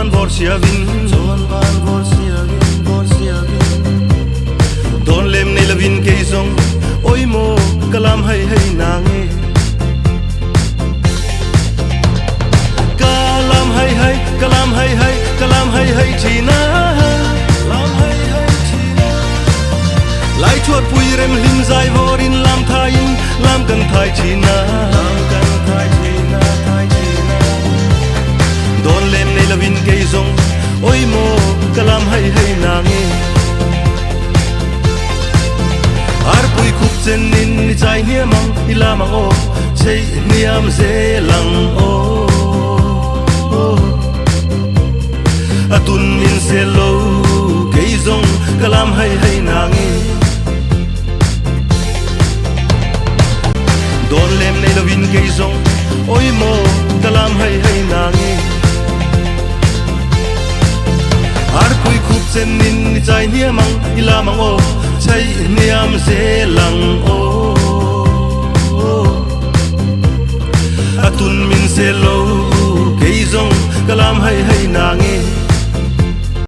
van vor sia vin don lem nei la vin ke zong oi mo kalam hay hay nange kalam hay hay kalam hay hay kalam hay hay china lai chuột pui rem lim zai vorin lam thain lam kan thai china don lem nei la vin ke zong oi mo kalam hay hay nange ar pui khup chen nin ni chai nia mang ila mang o chei niam ze lang o atun min se lo ke zong kalam hay hay nange don lem nei la vin ke zong oi mo kalam hay hay nange ar pui khup chen nin ni chai nia mang ila mang o chai niam ze lang o atun min se lo ke zong kalam hay hay nange